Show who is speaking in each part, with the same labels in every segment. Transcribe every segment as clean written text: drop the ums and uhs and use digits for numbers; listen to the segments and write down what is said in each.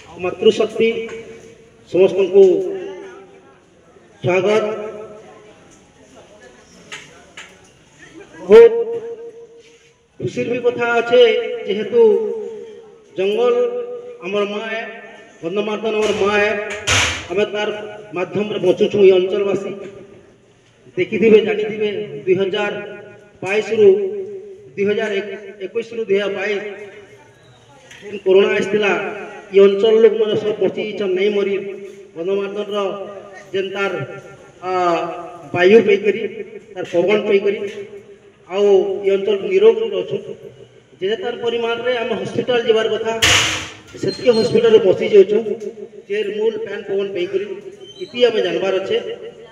Speaker 1: मातृशक्ति समस्त को स्वागत। बहुत खुशी भी कथा अच्छे जेहेतु जंगल आमर माँ है, गंधमार्दन आमर माँ है, आम तार माध्यम बचुचु ये अंचलवासी देखी थे जानी थे 2022 रु 2021 रु 2022 कोरोना आसला ये अंचल लोक मैंने सब बची नहीं मरी गंधमार्दन जेन तार वायु पाइक तार पवन पाइक आउ ये अंचल निरोग अच्छु जे तार परिमाण रे आम हॉस्पिटल जीवार कथा से हॉस्पिटल बसी जाऊँ चेर मूल फैन पवन पाइक इति आम जानबार अच्छे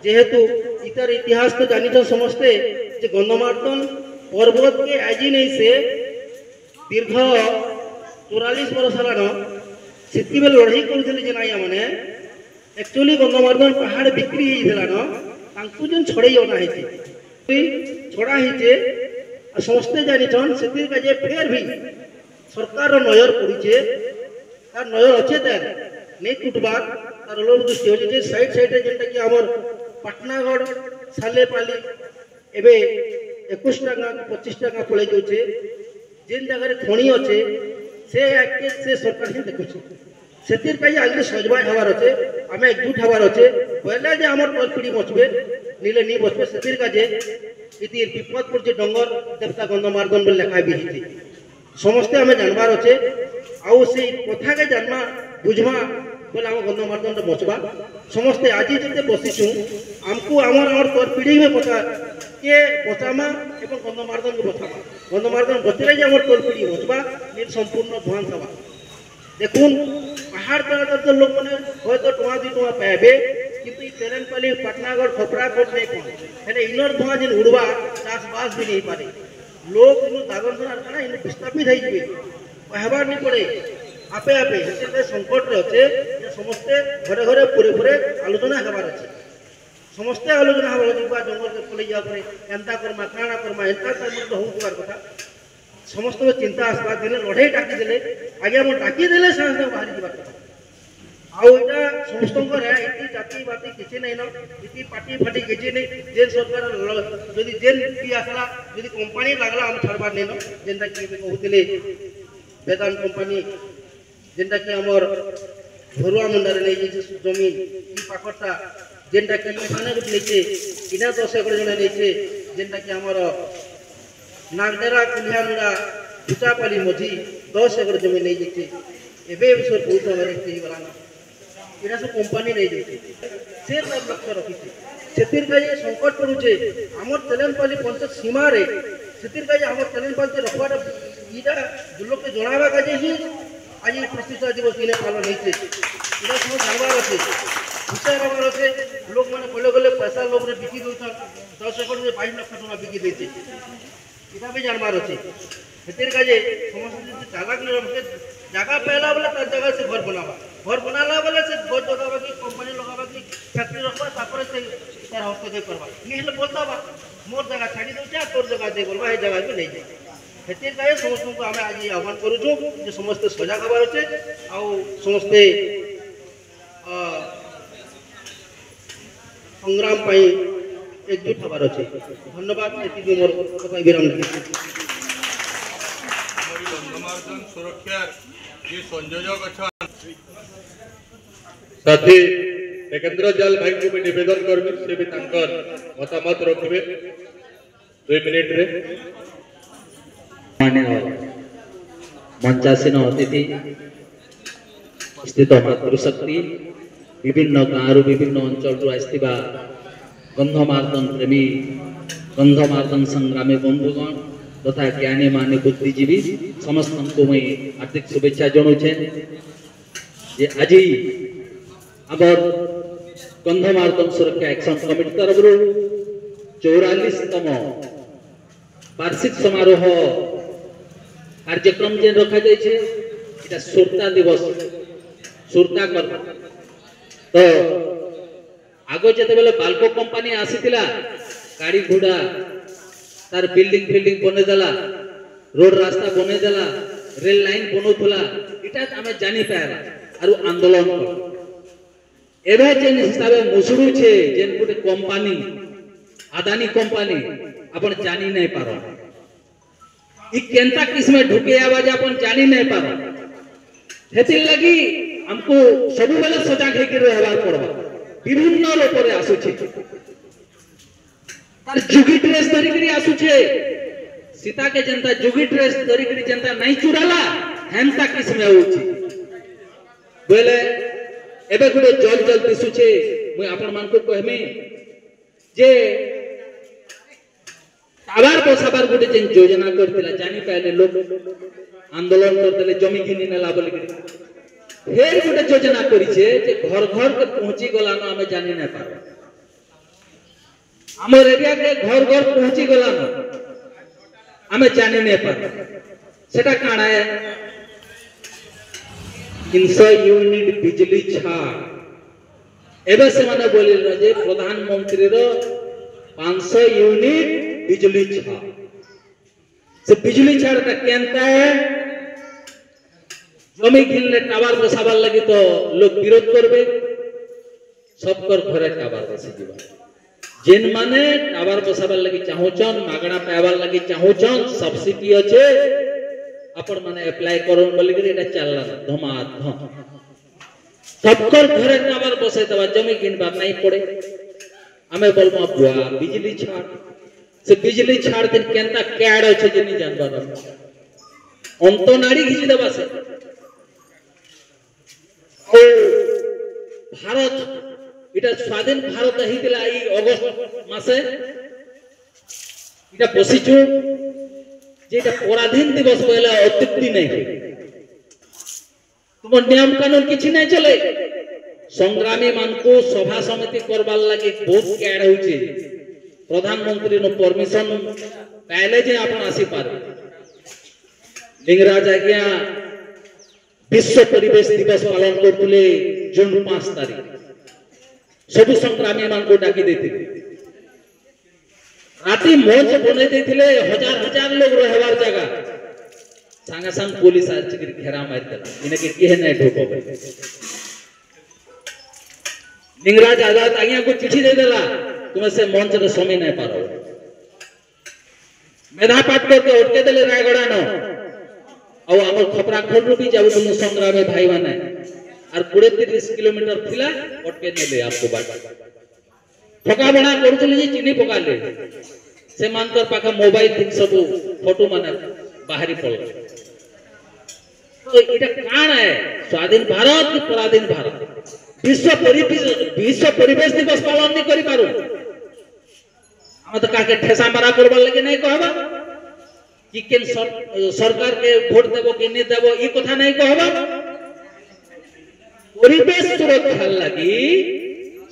Speaker 1: जेहेतु इतार इतिहास तो जानी समस्ते जे गंधमार्दन पर्वत के आज नहीं से दीर्घ 44 वर्ष हेलान से लड़ाई करुले जे नाई मैंने एक्चुअली गंधमार्दन पहाड़ बिक्री होना जेन छड़े अना छड़ा होचे समस्ते जानीछन से फेर भी सरकार नजर पड़े तार नजर अच्छे तार नहीं टूटबार तार लोक दृष्टि हो साइड साइड जेनटा कि आमर पाटनागढ़ सालेपाली एबे 21 टाका 25 टाका पड़े जाऊे जेन जगह खणी अच्छे से सरकार ही देखुचे से आगे सजबाज हबार अच्छे आम एकजुट हबार अच्छे पहले जे आमर पीढ़ी बचबे नीले नहीं बचबे से काजे इति विपदपुर जे डंगर देवता गंधमार्दन बोल लेखा भी समस्ते आम जानबार अच्छे आउ से कथा के जानमा बुझमा बोले आम गंधमार्दन बचवा समस्ते आज जिते बसीचु आमको आमर तौर पीढ़ी में बचा के बचामा एवं गंधमार्दन को बचामा गंधमार्दन बचले जे आमर तौर पीढ़ी बचवा ये संपूर्ण ध्वंस हवा देखुन पहाड़ तला लोक मैंने हयतो टका 2 टका पाइबे किंतु तेरेनपाली पाटनागढ़ खपराकोट नहीं पहुँचे इनर धुआं जेन उड़वा चाषबास भी नहीं पारे लोग इन दागन धरा इन विस्थापित हो कहबार नहीं पड़े आपे आपे से संकट अच्छे समस्ते घरे घरे पूरे पूरे आलोचना हबार अच्छे समस्ते आलोचना हबार जंगल के पलि जाए एंता करमा काଣା करमा एंता होबार कथा समस्त चिंता आसवा दिले लड़े डाकी देले आगे हम डाकी देले साहस बाहरी जीवार कथा आउ एटा समस्त इति जाति बाति किछि नहीं न इति पार्टी फाटी किछि नहीं जेन सरकार जदि जेन भी आसला जदि कंपनी लागला हम छाड़बार नहीं न जेनटा कि कहउतिले वेदांत कंपनी जेनटा कि हमर घरुआ मुंडारे नहीं जे जमीन ई पाकरटा जेनटा कि माने लेछे इना 10 एकड़ जने लेछे जेनटा कि हमर नागदेरा कुलियामुड़ा भुचापाली मझी 10 एकड़ जमीन नहीं जेछे एबे सर बहुत हमारे कही गलाना इना सब कंपनी नहीं जेछे से सब लक्ष्य रखिछे सेतिर का ये संकट पड़ुछे हमर तेलेनपाली पंचायत सीमा रे सेतिर का हमर तेलेनपाली रखवाटा इटा लोक के जणावा का जे ही आज प्रतिष्ठा दिवस इन्हें पालन होते इधर सब जानवर अच्छे विचार हमार अच्छे लोग मैंने गले गले पैसा लोग ने बिकी दौन 10 एकड़ में 22 लाख टका बिकी देते इटा भी जानवर अच्छे से समस्त चालाक जगह पहला बोले तर जगह से घर बनाला बोले से घर जगह की कंपनी लगा की फैक्ट्री रखा तापर से तार हस्तक्षेप करवा नहीं बोलता बा मोर जगह छाड़ी दे तोर जगह दे बोलवा ये जगह भी नहीं जाए से समस्त को आम आज आह्वान करुँ समस्ते सजग हबार अच्छे आउ समस्ते संग्राम एकजुट हबार अच्छे धन्यवाद ये मोर कथा विराम
Speaker 2: गंधमार्दन सुरक्षा ये संयोजक अच्छा साथी देवेंद्र जाल भाई को भी निवेदन करबी से भी तांकर मतामत रखिबे 2 मिनिट रे
Speaker 3: मंचासीन अतिथि स्थित मातृशक्ति विभिन्न गाँव विभिन्न अंचल आसथिबा गंधमार्दन प्रेमी गंधमार्दन संग्रामी बंधुगण तथा ज्ञानी मानी बुद्धिजीवी समस्त को मैं हार्दिक शुभेच्छा जनाऊे जे आज आमर गंधमार्दन सुरक्षा एक्शन कमिटी तरफ 44तम वार्षिक समारोह कार्यक्रम जेन रखा जाए सुरता दिवस सुरता कर तो आगो जिते बेले बाल्को कंपनी आसीतिला गाड़ी घोड़ा तार बिल्डिंग फिल्डिंग बनेदेला रोड रास्ता बनेदेला रेल लाइन बनौला इटा आम जानी पाएगा आरु आंदोलन कर एबे जेन हिसाबे मुसुरु छे जेन गुटे कंपनी अदानी कंपनी अपन जानी नहीं पारो ई केनता किस्मे ढुके आवाज अपन जानी नहीं पारो हेति लगी हमको सब बेले सजाग हे के रहबार पड़बा विभिन्न रूप रे आसु छे तार जुगी ड्रेस धरी करी आसु छे सीता के जनता जुगी ड्रेस धरी करी जनता नहीं चुराला हेमता किस्मे होची बेले एबे गुटे जल जल दिसु छे मुई आपन मान को कहमी जे टावर बसाबार गुटे जेन योजना करतिला जानी पाले लोग आंदोलन करतले जमी घिनी नेला बोली फेर गुटे योजना करी छे जे घर घर के पहुंची गला न हमें जानी नै पारो हमर एरिया के घर घर पहुंची गला न हमें जानी नै पारो सेटा काना है 300 यूनिट बिजली छाड़ एबे से माने बोली जे प्रधानमंत्री रो 500 यूनिट बिजली छाड़ से बिजली छाड़ का केनता है जमी घिनले टावर बसाबार लगी तो लोग विरोध करबे सबकर घरे टावर बसी दिबा जेन माने टावर बसाबार लगी चाहूचन मागणा पाइबार लगी चाहूचन सब्सिडी अछि अपन माने अप्लाई करन बोली के एटा चलला धमाधम सबकर घरे टावर बसे दबा जमी घिनबा नहीं पड़े हमें बोलबा बुआ बिजली छाड़ से बिजली छाड़ दिन केनता कैड अछि जे नहीं जानबार अंत नाड़ी घिची दबा से ओ भारत इटा स्वाधीन भारत हितला ई अगस्त मासे इटा बसिछु जे इटा पराधीन दिवस पहले अत्युक्ति नहीं तुम नियम कानून किछि नहीं चले संग्रामी मान को सभा समिति करबार लागि बहुत कैड होछि प्रधानमंत्री नो परमिशन पहले जे अपन आसी पारे लिंगराज आज्ञा विश्व परिवेश दिवस पालन करतले जून 5 तारीख सब संग्रामी मान को डाकी देथिले राती मंच बने देथिले हजार हजार लोग रहबार जगह संग संग पुलिस आछि के घेरा मार देला इने के केहे नै ढोकबे लिंगराज आजाद आज्ञा को चिट्ठी दे देला तुम से मंच रे समय नहीं पारो मेधा पाट करके उठके देले रायगड़ा न और हमर खपरा खोल भी जाबो तुम संग्रामे भाई माने और 20-30 किलोमीटर थिला उठके नेले आपको बात ठका बना करथले जे चिनी पकाले से मानकर पाखा मोबाइल थिक सब फोटो माने बाहरी पड़ तो इटा कान है स्वाधीन भारत की पराधीन भारत विश्व परिवेश दिवस पालन नहीं करी पारो हम तो काके ठेसा मारा करबार लगे नहीं कहबा कि केन सरकार के वोट देबो कि नहीं देबो ई कथा नहीं कहबा परिवेश सुरक्षा लगी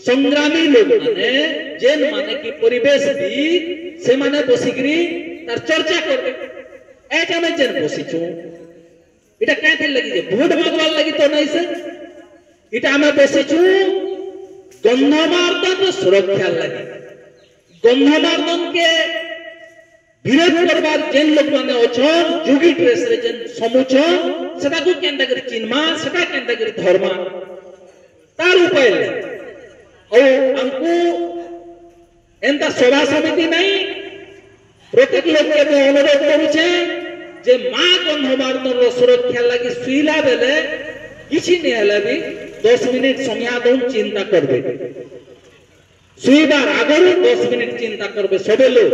Speaker 3: संग्रामी लोग माने जेन माने कि परिवेश भी से माने बसिकरी तार चर्चा करबे एटा में जेन बसिछु इटा काहे लगी जे वोट मागवार लगी तो नहीं से इटा हमें बसिछु गंधमार्दन सुरक्षा लगी गंधमार्दन के विरोध करबार जेन लोग माने अछन जुगी ड्रेस रे जेन समुचन सेटा को केनता करी चिन्मा सेटा केनता करी धर्मा तार उपाय ओ हमको एंता सभा समिति नहीं प्रत्येक लोग के अनुरोध करू छे जे मां गंधमार्दन रो सुरक्षा लगी सुइला बेले किछि नै हले भी 10 मिनिट समय दउन चिंता करबे सुइबार आगरु 10 मिनिट चिंता करबे सबे लोग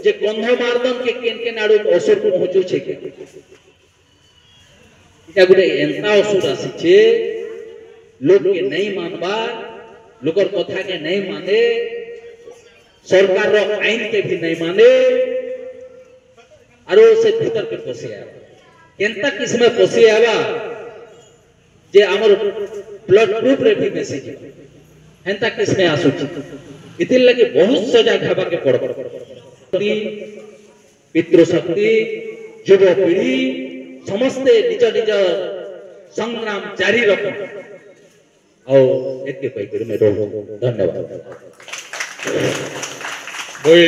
Speaker 3: जे गंधमार्दन के केन केन आडु असर पहुंचु छे के इटा गुटे एंता असुर आसी छे लोग के नहीं मानबा लोकर कथा के नहीं माने सरकार रो आईन के भी नहीं माने आरो से भीतर के पसिया केनता किस्म पसिया आवा जे हमर ब्लड ग्रुप रे भी मैसेज हेंता किस्मे आसुची इतिल लगे बहुत सजा खाबा के पड़ब पितृशक्ति युव पीढ़ी समस्ते निज निज संग्राम जारी रख और एके कहि कर मैं रहू धन्यवाद
Speaker 2: मुई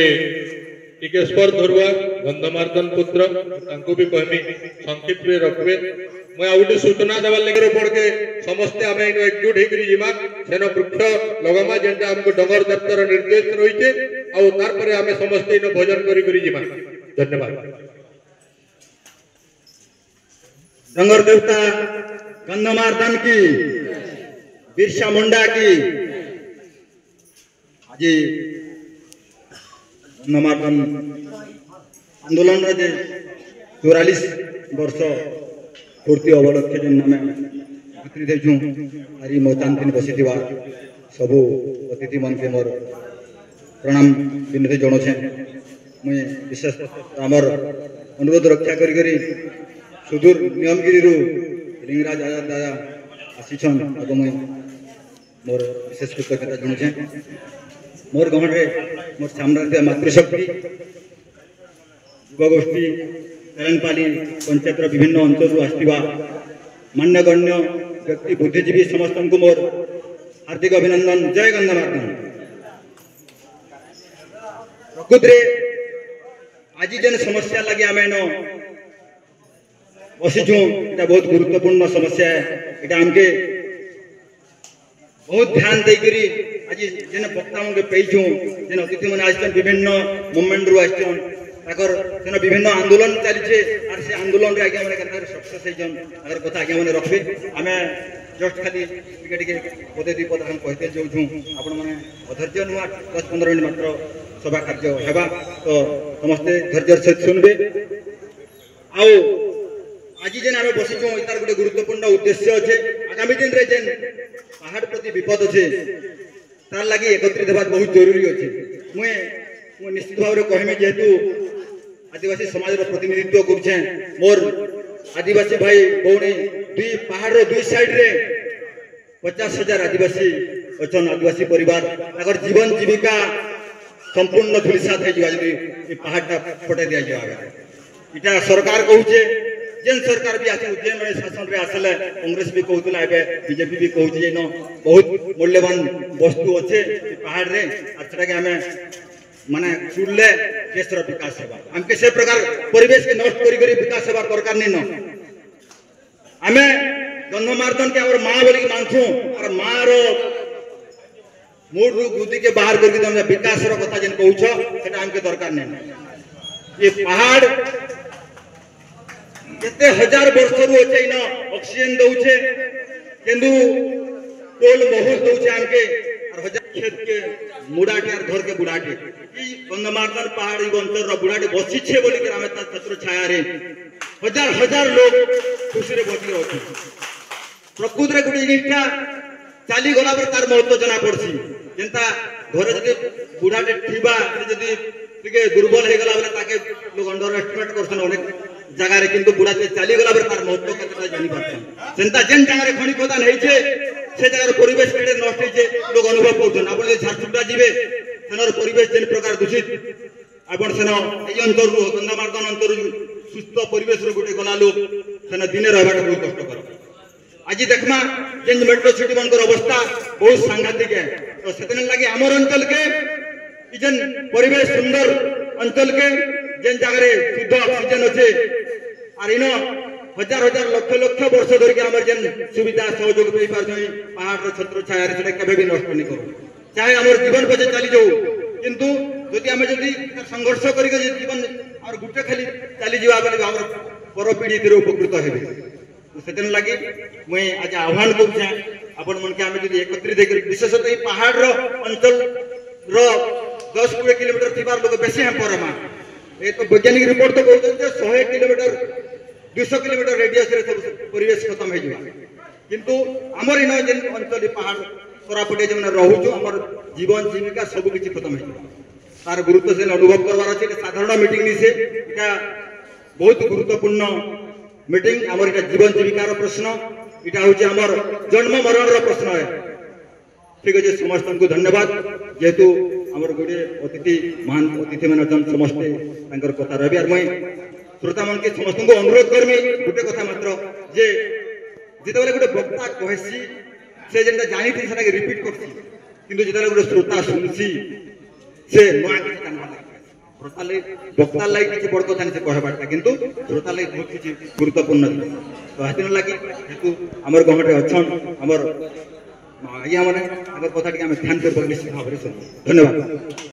Speaker 2: टिकेश्वर धरुआ गंधमार्दन पुत्र तांको भी कहमी संक्षिप्त में रखबे मैं आउटे सूचना देवार लगे पड़ के समस्ते आम एकजुट होकर जीमा सेन वृक्ष लगामा जेनटा हमको डंगर दफ्तर निर्देश रही आउ तार परे आमे समस्ते इन भोजन करी जीमा धन्यवाद।
Speaker 4: डंगर देवता गंधमार्दन की बिरसा मुंडा की आज गंधमार्दन आंदोलन रे 44 वर्ष पूर्ति अवलक्ष्य जेन नामे एकत्रित हेचु आरी मैदान बसी सबू अतिथि मन के मोर प्रणाम विनती जनाऊे मुई विशेष आमर अनुरोध रक्षा करी सुदूर नियमगिरी लिंगराज आजाद दादा आसीछन आग मुई मोर विशेष कृतज्ञता जनाऊे मोर गहणे मोर साम्राज्य मातृशक्ति युवगोष्ठी तेलंगानी पंचायत विभिन्न अंचल आसवा मान्यगण्य व्यक्ति बुद्धिजीवी समस्त को मोर हार्दिक अभिनंदन। जय गंधमार्दन। प्रकृति आज जेन समस्या लगे आम बसीचु ये बहुत गुरुत्वपूर्ण समस्या है। यहाँ आमके बहुत ध्यान देकरी आज जेन वक्ता मन पेचु जेन अतिथि मैंने आसन विभिन्न मुवमेंट रू आसन सेन विभिन्न आंदोलन चली और से आंदोलन रे आज्ञा मैंने सक्सेस होकर कथा आज्ञा मैंने रखबे आम जस्ट खाली टिके पदे दुई पद हम कहते जाऊँ आपण मैंने अधैर्य नुआ 10-15 मिनट मात्र सभा कार्य हेबा तो समस्ते धैर्य सहित सुनबे। आउ आज जेन आम बसीचु तार गोटे गुरुत्वपूर्ण उद्देश्य अच्छे आगामी दिन रे जेन पहाड़ प्रति विपद अच्छे तार लगी एकत्रित होगा बहुत जरूरी अच्छे। मुझे निश्चित भाव में कहमी जेहेतु आदिवासी समाज प्रतिनिधित्व करुचे मोर आदिवासी भाई भौणी दुई पहाड़ दुई साइड रे 50,000 आदिवासी अच्छा आदिवासी परिवार अगर जीवन जीविका संपूर्ण धूलिसात हो पहाड़ा फटे दि जाए इटा सरकार कहूचे जेन सरकार भी आसे जेन मैंने शासन रे आसले कांग्रेस भी कहूला बीजेपी भी कहूचे जेन बहुत मूल्यवान वस्तु अच्छे पहाड़ रे आछड़ा के आम माने चुड़ले देशर विकास सेवा आमके से प्रकार परिवेश के नष्ट करी विकास सेवा दरकार नहीं न आमे गंधमार्दन के और माँ बोली मानसु और माँ रो मूड रू बुद्धि के बाहर करके तुम विकास रो कथा जेन कहूछ सेटा आमके दरकार नहीं। ये पहाड़ केते हजार वर्ष रू अच्छे न ऑक्सीजन दउछे केंदु टोल बहुत दउछे आमके और हजार खेत के मुडाटे और घर के बुढ़ाटे गंधमार्दन पहाड़ी अंचल बुढ़ाटे बसी छे बोली के आमे छत्र छाया रे हजार हजार लोग खुशी रे बसी रहथि। प्रकृति रे गुडी जिनिसटा चाली गला पर तार महत्व जना पड़सी जेंता घरे जदि बुढ़ाटे थिबा जदि टिके दुर्बल हे गला बेले ताके लोग अंडर एस्टिमेट करछन अनेक जगह रे किंतु बुढ़ाटे चाली गला पर तार महत्व केतना जानि पाछन जेंता जेन जगह रे खनि खोदान हेइछे से जगह परिवेश केडे नष्ट हेइछे लोग अनुभव करछन। आपण जे झारसुगुड़ा जिवे सेनर परिवेश जेन प्रकार दूषित आपण सेन एई अंतर रू गंधमार्दन अंतर सुस्थ परिवेश रो गुटे गला लोग सेन दिने रहबाटा बहुत कष्टकर। आज देखमा जेन मेट्रो सिटी मनकर अवस्था बहुत सांघातिक है तो सेतने लगे हमर अंचल के जेन परिवेश सुंदर अंचल के जेन जगह रे शुद्ध ऑक्सीजन अच्छे और इन हजार हजार लक्ष लक्ष वर्ष धरिक आम जेन सुविधा सहयोग पाई पार पहाड़ छत्र छाया केवे भी नष्ट नहीं करूँ चाहे आम जीवन बजे चली जाऊ किंतु जदि आम जदि संघर्ष कर जीवन और गुटे खाली चली जावा बेले आम पर पीढ़ी तिर उपकृत हेबे से लगी मुई आज आह्वान करुचे आपण मन के आम जदि एकत्रित होकर विशेषतः पहाड़ अंचल 10-20 किलोमीटर थिबार लोग बेसी हम परमा ए तो वैज्ञानिक रिपोर्ट तो कहते 100 किलोमीटर 200 किलोमीटर रेडियस रे सब परिवेश खत्म हो जाए किंतु आमर इन जेन अंचल पहाड़ कोरापटे जो रोचु आम जीवन जीविका सब किसी खत्म हो तार गुरुत्व से अनुभव करवार अच्छे साधारण मीटिंग नहीं से इटा बहुत गुरुत्वपूर्ण मीटिंग आमर इटा जीवन जीविकार प्रश्न इटा हूँ आमर जन्म मरण प्रश्न है। ठीक अच्छे समस्त को धन्यवाद जेहेतु आमर गोटे अतिथि महान अतिथि मैंने समस्ते कथा रही और मुई श्रोता मन के समस्त को अनुरोध करमी गोटे कथा मात्र जे जिते गोटे वक्ता कहसी से जेनटा जानी थी सेटा रिपीट करसी किंतु जिते गोटे श्रोता सुनसी से नुआ किसी जानवा लगे श्रोता लई वक्ता लई किसी बड़ कथा नहीं कहबाटा किंतु श्रोता लई बहुत किसी गुरुत्वपूर्ण तो हेतु लगी हेतु हमर गहटे अछन हमर आज्ञा माने अगर कथा टी हम ध्यान कर निश्चित भाव धन्यवाद।